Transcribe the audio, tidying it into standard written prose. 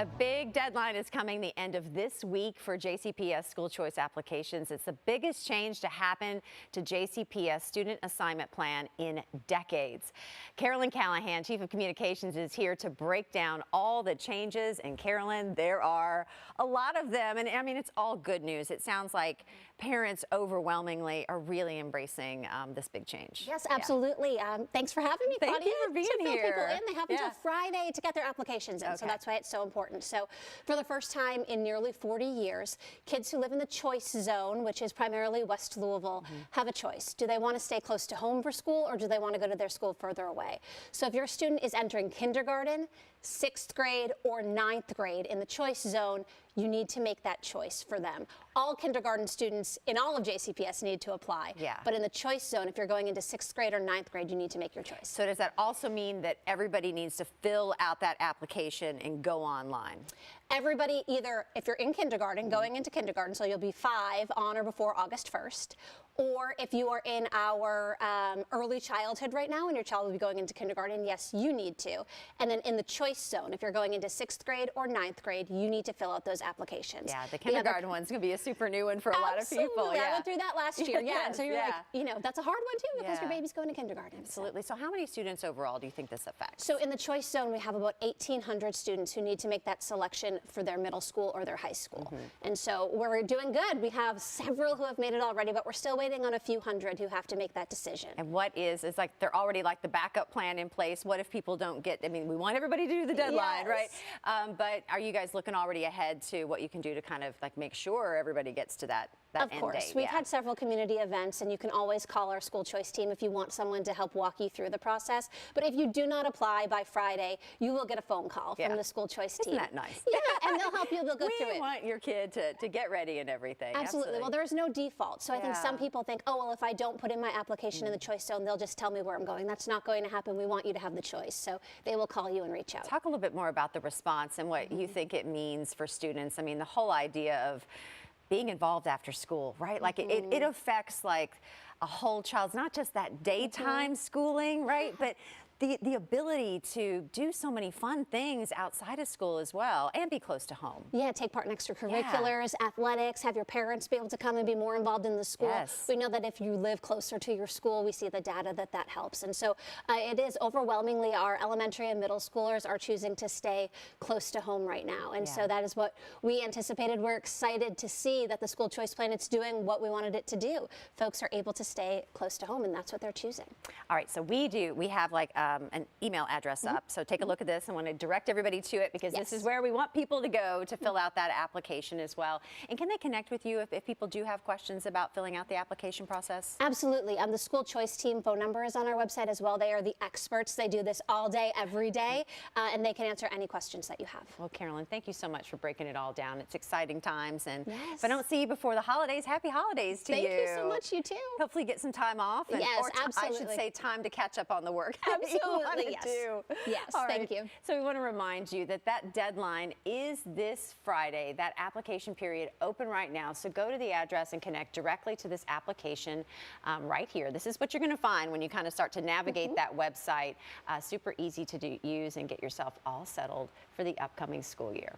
A big deadline is coming the end of this week for JCPS school choice applications. It's the biggest change to happen to JCPS student assignment plan in decades. Carolyn Callahan, Chief of Communications, is here to break down all the changes. And Carolyn, there are a lot of them. And I mean, it's all good news. It sounds like parents overwhelmingly are really embracing this big change. Yes, absolutely. Yeah. Thanks for having me, Claudia. Thank you for being here. They have until Yeah. Friday to get their applications in, so that's why it's so important. So for the first time in nearly 40 years, kids who live in the choice zone, which is primarily West Louisville, have a choice. Do they want to stay close to home for school, or do they want to go to their school further away? So if your student is entering kindergarten, 6th grade, or 9th grade in the choice zone, you need to make that choice for them. All kindergarten students in all of JCPS need to apply. Yeah. But in the choice zone, if you're going into 6th grade or 9th grade, you need to make your choice. So does that also mean that everybody needs to fill out that application and go online? Everybody, either if you're in kindergarten, going into kindergarten, so you'll be 5 on or before August 1st, or if you are in our early childhood right now and your child will be going into kindergarten, yes, you need to. And then in the choice zone, if you're going into 6th grade or 9th grade, you need to fill out those applications. Yeah, the kindergarten one's going to be a super new one for a lot of people. Yeah, I went through that last year. Yeah, and so you're like, you know, that's a hard one too because your baby's going to kindergarten. Absolutely. So how many students overall do you think this affects? So in the choice zone, we have about 1,800 students who need to make that selection for their middle school or their high school. And so we're doing good. We have several who have made it already, but we're still waiting on a few hundred who have to make that decision. And what is, it's like they're already like the backup plan in place. What if people don't get, I mean, we want everybody to do the deadline, right? But are you guys looking already ahead to what you can do to kind of like make sure everybody gets to that end date? Of course. We've had several community events, and you can always call our school choice team if you want someone to help walk you through the process. But if you do not apply by Friday, you will get a phone call from the school choice team. Isn't that nice? Yeah, and they'll help you. They'll go through it. We want your kid to get ready and everything. Absolutely. Well, there's no default. So I think some people think, oh, well, if I don't put in my application in the choice zone, they'll just tell me where I'm going. That's not going to happen. We want you to have the choice. So they will call you and reach out. Talk a little bit more about the response and what you think it means for students. I mean, the whole idea of being involved after school, right? Like it affects like a whole child's, not just that daytime schooling, right? But the ability to do so many fun things outside of school as well and be close to home. Yeah, take part in extracurriculars, athletics, have your parents be able to come and be more involved in the school. Yes. We know that if you live closer to your school, we see the data that helps. And so it is overwhelmingly our elementary and middle schoolers are choosing to stay close to home right now. And so that is what we anticipated. We're excited to see that the school choice plan, it's doing what we wanted it to do. Folks are able to stay close to home, and that's what they're choosing. All right, so we have like an email address up. So take a look at this. I want to direct everybody to it because this is where we want people to go to fill out that application as well. And can they connect with you if people do have questions about filling out the application process? Absolutely. The school choice team phone number is on our website as well. They are the experts. They do this all day, every day, and they can answer any questions that you have. Well, Carolyn, thank you so much for breaking it all down. It's exciting times. And if I don't see you before the holidays, happy holidays to you. Thank you so much. You too. Hopefully get some time off. And, yes, absolutely. I should say time to catch up on the work. Absolutely. Yes. Yes, thank you. So we want to remind you that that deadline is this Friday. That application period open right now. So go to the address and connect directly to this application right here. This is what you're going to find when you kind of start to navigate that website. Super easy to use and get yourself all settled for the upcoming school year.